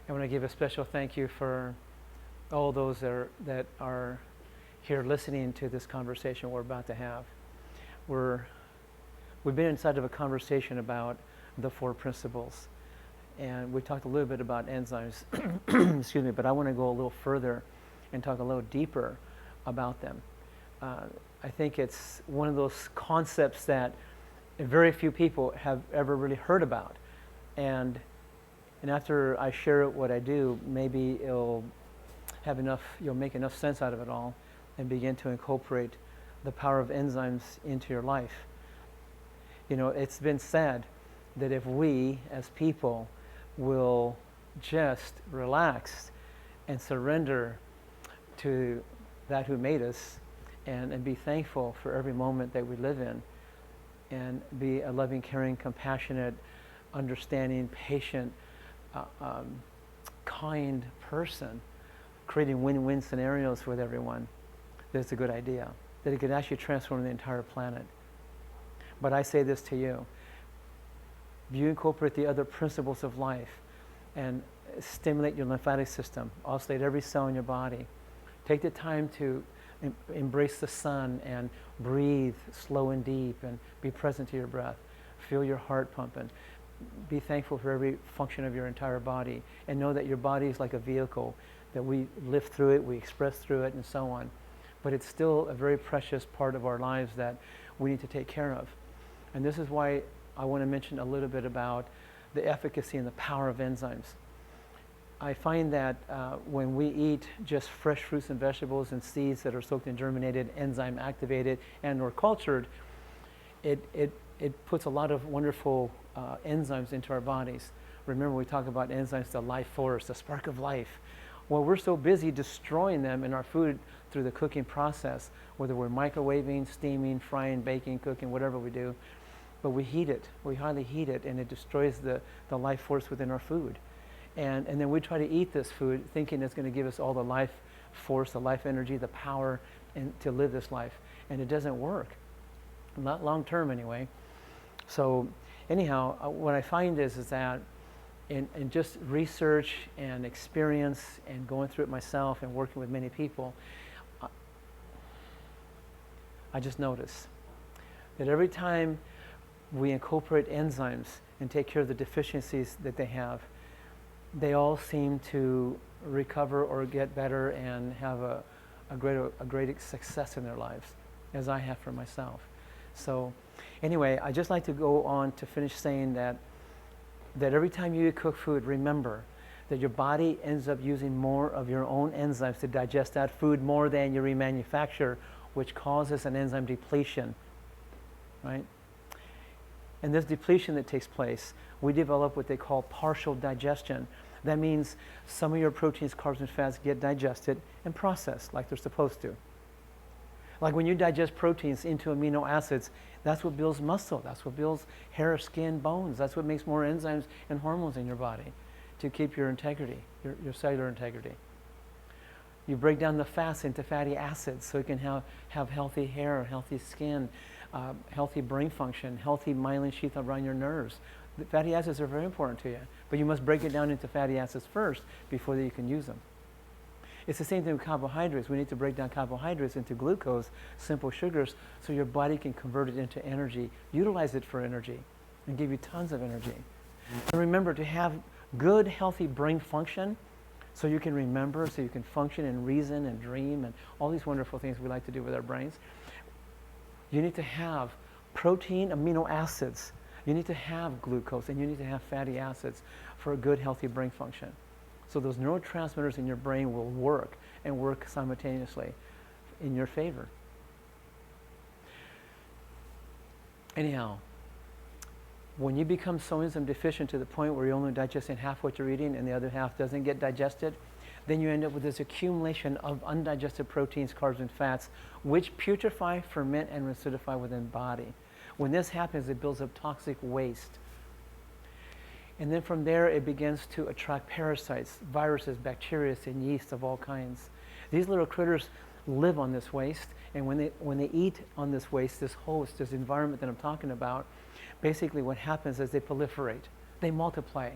I want to give a special thank you for all those that are here listening to this conversation we're about to have. We've been inside of a conversation about the four principles, and we talked a little bit about enzymes, excuse me, but I want to go a little further and talk a little deeper about them. I think it's one of those concepts that very few people have ever really heard about, and after I share what I do, maybe you'll make enough sense out of it all and begin to incorporate the power of enzymes into your life. You know, it's been said that if we as people will just relax and surrender to that who made us and be thankful for every moment that we live in, and be a loving, caring, compassionate, understanding, patient, kind person, creating win-win scenarios with everyone, that's a good idea, that it could actually transform the entire planet. But I say this to you: if you incorporate the other principles of life and stimulate your lymphatic system, oscillate every cell in your body, take the time to embrace the sun and breathe slow and deep and be present to your breath, feel your heart pumping, be thankful for every function of your entire body, and know that your body is like a vehicle, that we live through it, we express through it, and so on. But it's still a very precious part of our lives that we need to take care of. And this is why I want to mention a little bit about the efficacy and the power of enzymes. I find that when we eat just fresh fruits and vegetables and seeds that are soaked and germinated, enzyme activated, and or cultured, it puts a lot of wonderful enzymes into our bodies. Remember, we talk about enzymes, the life force, the spark of life. Well, we're so busy destroying them in our food through the cooking process, whether we're microwaving, steaming, frying, baking, cooking, whatever we do, but we heat it, we highly heat it, and it destroys the life force within our food. And then we try to eat this food thinking it's going to give us all the life force, the life energy, the power to live this life. And it doesn't work, not long term anyway. So anyhow, what I find is that in just research and experience and going through it myself and working with many people, I just notice that every time we incorporate enzymes and take care of the deficiencies that they have, they all seem to recover or get better and have a great success in their lives, as I have for myself. So anyway, I just like to go on to finish saying that every time you cook food, remember that your body ends up using more of your own enzymes to digest that food more than you remanufacture, which causes an enzyme depletion, right? And this depletion that takes place, we develop what they call partial digestion. That means some of your proteins, carbs, and fats get digested and processed like they're supposed to. Like when you digest proteins into amino acids, that's what builds muscle, that's what builds hair, skin, bones. That's what makes more enzymes and hormones in your body to keep your integrity, your cellular integrity. You break down the fats into fatty acids so you can have healthy hair, healthy skin, healthy brain function, healthy myelin sheath around your nerves. The fatty acids are very important to you, but you must break it down into fatty acids first before you can use them. It's the same thing with carbohydrates. We need to break down carbohydrates into glucose, simple sugars, so your body can convert it into energy, utilize it for energy, and give you tons of energy. And remember to have good, healthy brain function so you can remember, so you can function and reason and dream and all these wonderful things we like to do with our brains. You need to have protein, amino acids. You need to have glucose, and you need to have fatty acids for a good, healthy brain function. So those neurotransmitters in your brain will work and work simultaneously in your favor. Anyhow, when you become so enzyme deficient to the point where you're only digesting half what you're eating and the other half doesn't get digested, then you end up with this accumulation of undigested proteins, carbs, and fats, which putrefy, ferment, and acidify within the body. When this happens, it builds up toxic waste. And then from there, it begins to attract parasites, viruses, bacteria, and yeast of all kinds. These little critters live on this waste, and when they eat on this waste, this host, this environment that I'm talking about, basically what happens is they proliferate, they multiply,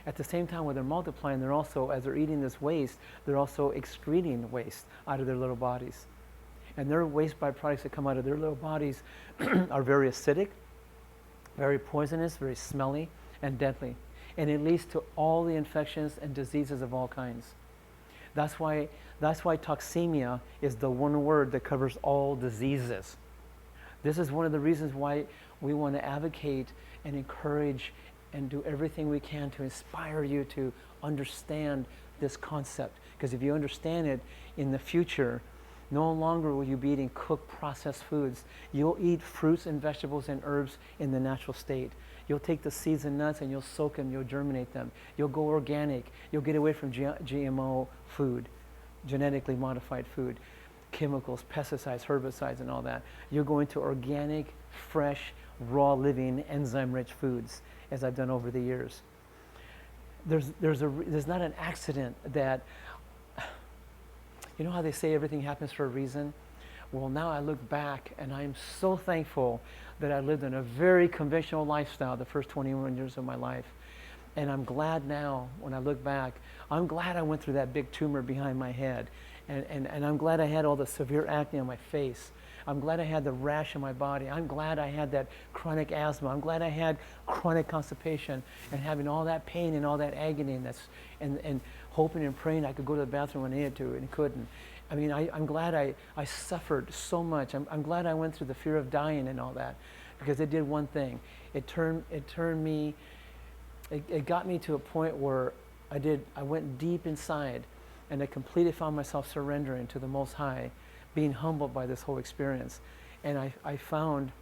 At the same time, when they're multiplying, they're also, as they're eating this waste, they're also excreting waste out of their little bodies. And their waste byproducts that come out of their little bodies are very acidic, very poisonous, very smelly, and deadly. And it leads to all the infections and diseases of all kinds. That's why toxemia is the one word that covers all diseases. This is one of the reasons why we want to advocate and encourage and do everything we can to inspire you to understand this concept. Because if you understand it, in the future, no longer will you be eating cooked processed foods. You'll eat fruits and vegetables and herbs in the natural state. You'll take the seeds and nuts and you'll soak them, you'll germinate them. You'll go organic. You'll get away from GMO food, genetically modified food, chemicals, pesticides, herbicides, and all that. You'll go into organic, fresh, raw living, enzyme-rich foods, as I've done over the years. There's not an accident that, you know how they say everything happens for a reason? Well, now I look back and I'm so thankful that I lived in a very conventional lifestyle the first 21 years of my life. And I'm glad now, when I look back, I'm glad I went through that big tumor behind my head. And I'm glad I had all the severe acne on my face. I'm glad I had the rash in my body. I'm glad I had that chronic asthma. I'm glad I had chronic constipation and having all that pain and all that agony and hoping and praying I could go to the bathroom when I needed to and couldn't. I mean, I'm glad I suffered so much. I'm glad I went through the fear of dying and all that, because it did one thing. It got me to a point where I went deep inside and I completely found myself surrendering to the Most High, being humbled by this whole experience. And I found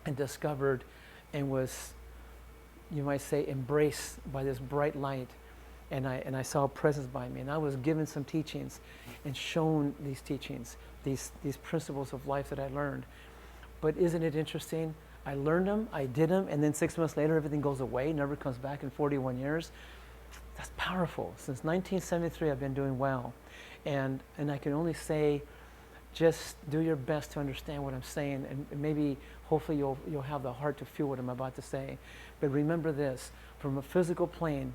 and discovered and was, you might say, embraced by this bright light. And I saw a presence by me. And I was given some teachings and shown these teachings, these principles of life that I learned. But isn't it interesting? I learned them, I did them, and then 6 months later everything goes away, never comes back in 41 years. That's powerful. Since 1973 I've been doing well. And I can only say, just do your best to understand what I'm saying, and maybe, hopefully you'll have the heart to feel what I'm about to say. But remember this, from a physical plane,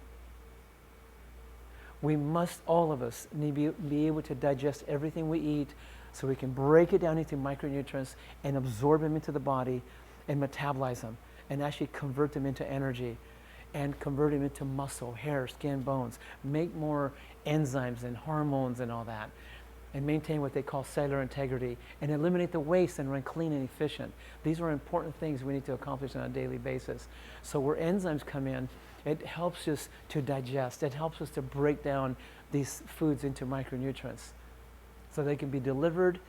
we must, all of us, need to be able to digest everything we eat so we can break it down into micronutrients and absorb them into the body and metabolize them and actually convert them into energy and convert them into muscle, hair, skin, bones, make more enzymes and hormones and all that, and maintain what they call cellular integrity and eliminate the waste and run clean and efficient. These are important things we need to accomplish on a daily basis. So where enzymes come in, it helps us to digest. It helps us to break down these foods into micronutrients so they can be delivered,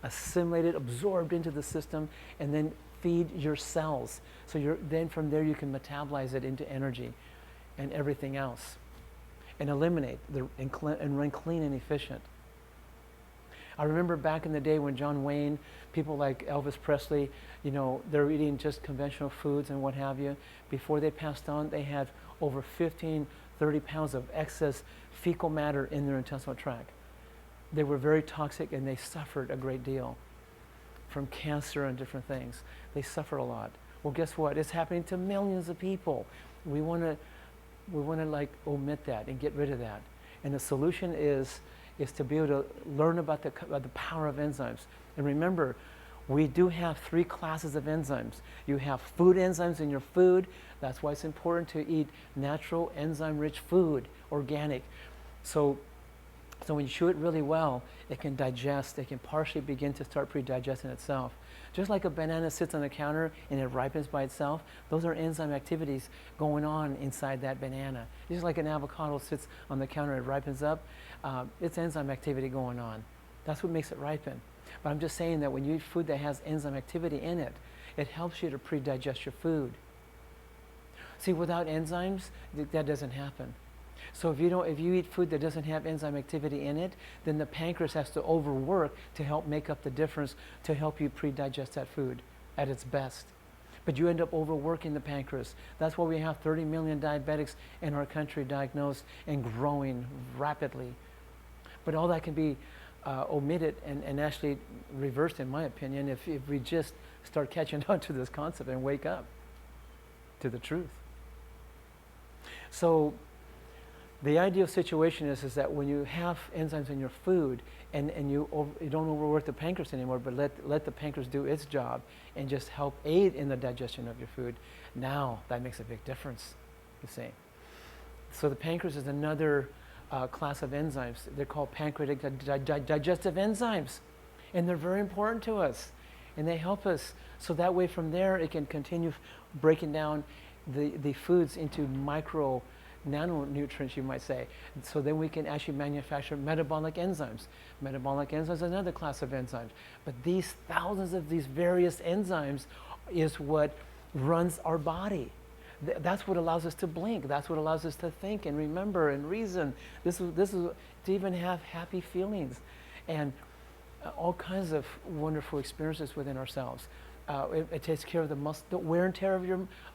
assimilated, absorbed into the system, and then feed your cells. So then from there you can metabolize it into energy and everything else and eliminate and run clean and efficient. I remember back in the day when John Wayne, people like Elvis Presley, you know, they're eating just conventional foods and what have you. Before they passed on, they had over 15, 30 pounds of excess fecal matter in their intestinal tract. They were very toxic and they suffered a great deal from cancer and different things. They suffered a lot. Well, guess what? It's happening to millions of people. We want to like omit that and get rid of that. And the solution is to be able to learn about the power of enzymes. And remember, we do have 3 classes of enzymes. You have food enzymes in your food. That's why it's important to eat natural, enzyme-rich food, organic. So when you chew it really well, it can digest. It can partially begin to start pre-digesting itself. Just like a banana sits on the counter and it ripens by itself, those are enzyme activities going on inside that banana. Just like an avocado sits on the counter and it ripens up, it's enzyme activity going on. That's what makes it ripen. But I'm just saying that when you eat food that has enzyme activity in it, it helps you to pre-digest your food. See, without enzymes, that doesn't happen. So if you eat food that doesn't have enzyme activity in it, then the pancreas has to overwork to help make up the difference, to help you pre-digest that food at its best. But you end up overworking the pancreas. That's why we have 30 million diabetics in our country diagnosed and growing rapidly. But all that can be omitted and actually reversed, in my opinion, if we just start catching on to this concept and wake up to the truth. So the ideal situation is that when you have enzymes in your food and you don't overwork the pancreas anymore, but let the pancreas do its job and just help aid in the digestion of your food, now that makes a big difference, you see. So the pancreas is another class of enzymes. They're called pancreatic digestive enzymes, and they're very important to us, and they help us. So that way from there it can continue breaking down the foods into micro nanonutrients, you might say. So then we can actually manufacture metabolic enzymes. Metabolic enzymes is another class of enzymes. But these thousands of these various enzymes is what runs our body. That's what allows us to blink. That's what allows us to think and remember and reason. This is to even have happy feelings and all kinds of wonderful experiences within ourselves. It takes care of the wear and tear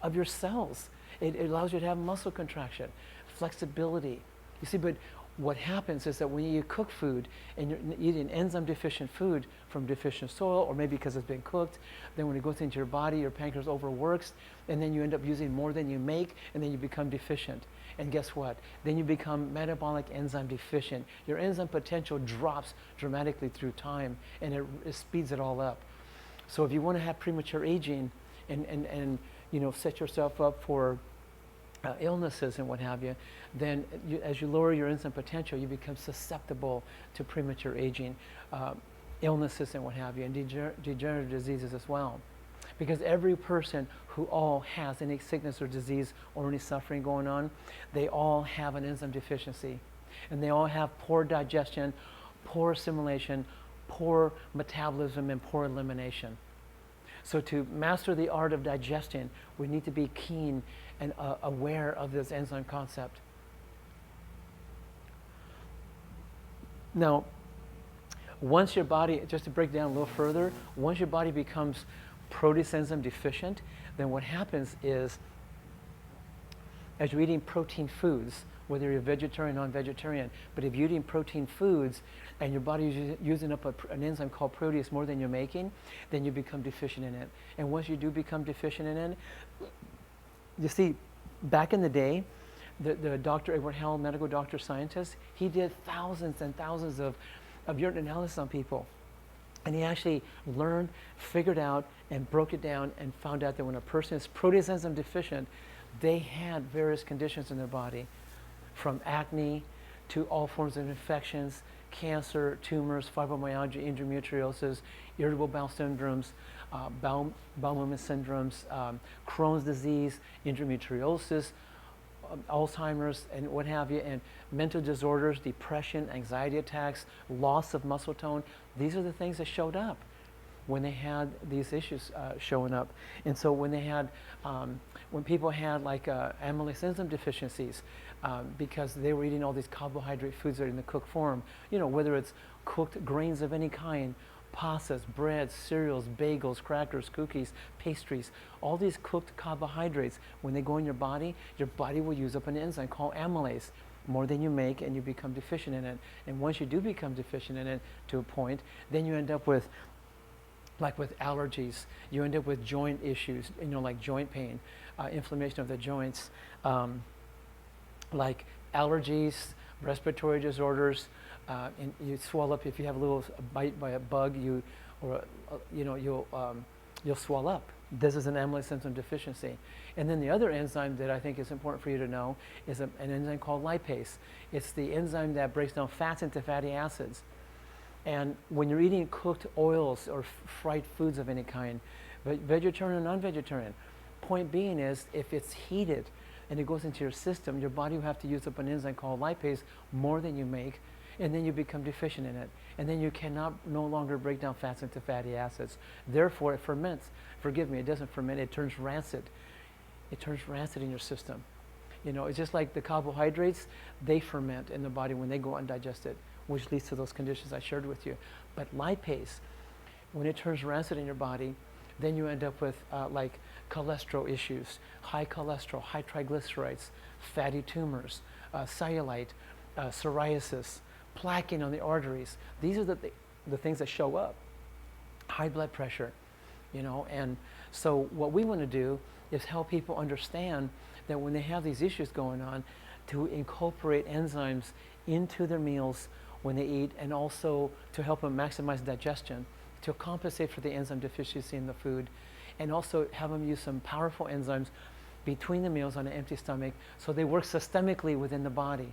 of your cells. It allows you to have muscle contraction, flexibility. You see, but what happens is that when you cook food and you're eating enzyme deficient food from deficient soil, or maybe because it's been cooked, then when it goes into your body, your pancreas overworks, and then you end up using more than you make, and then you become deficient. And guess what? Then you become metabolic enzyme deficient. Your enzyme potential drops dramatically through time, and it speeds it all up. So if you want to have premature aging and set yourself up for illnesses and what have you, then as you lower your enzyme potential, you become susceptible to premature aging, illnesses and what have you, and degenerative diseases as well. Because every person who all has any sickness or disease or any suffering going on, they all have an enzyme deficiency. And they all have poor digestion, poor assimilation, poor metabolism, and poor elimination. So to master the art of digestion, we need to be keen and aware of this enzyme concept. Now, once your body, just to break down a little further, once your body becomes protease enzyme deficient, then what happens is, as you're eating protein foods, whether you're vegetarian or non-vegetarian, but if you're eating protein foods and your body is using up an enzyme called protease more than you're making, then you become deficient in it. And once you do become deficient in it, you see, back in the day, the Dr. Edward Hell, medical doctor scientist, he did thousands and thousands of urine analysis on people. And he actually learned, figured out, and broke it down and found out that when a person is protease enzyme deficient, they had various conditions in their body, from acne to all forms of infections, cancer, tumors, fibromyalgia, endometriosis, irritable bowel syndromes, bowel movement syndromes, Crohn's disease, endometriosis, Alzheimer's, and what have you, and mental disorders, depression, anxiety attacks, loss of muscle tone. These are the things that showed up when they had these issues showing up. And so when they had, when people had like amylase enzyme deficiencies, because they were eating all these carbohydrate foods that are in the cooked form, whether it's cooked grains of any kind, pastas, breads, cereals, bagels, crackers, cookies, pastries, all these cooked carbohydrates, when they go in your body will use up an enzyme called amylase, more than you make, and you become deficient in it. And once you do become deficient in it to a point, then you end up with, like with allergies, you end up with joint issues, like joint pain, inflammation of the joints, like allergies, respiratory disorders, and you swell up if you have a little bite by a bug. You'll swell up. This is an amylase enzyme deficiency. And then the other enzyme that I think is important for you to know is an enzyme called lipase. It's the enzyme that breaks down fats into fatty acids. And when you're eating cooked oils or fried foods of any kind, vegetarian or non-vegetarian, point being is if it's heated and it goes into your system, your body will have to use up an enzyme called lipase more than you make, and then you become deficient in it. And then you cannot no longer break down fats into fatty acids. Therefore, it ferments. Forgive me, it doesn't ferment, it turns rancid. It turns rancid in your system. It's just like the carbohydrates, they ferment in the body when they go undigested, which leads to those conditions I shared with you. But lipase, when it turns rancid in your body, then you end up with like cholesterol issues, high cholesterol, high triglycerides, fatty tumors, cellulite, psoriasis, plaquing on the arteries. These are the things that show up. High blood pressure, And so what we want to do is help people understand that when they have these issues going on, to incorporate enzymes into their meals when they eat, and also to help them maximize digestion, to compensate for the enzyme deficiency in the food, and also have them use some powerful enzymes between the meals on an empty stomach so they work systemically within the body.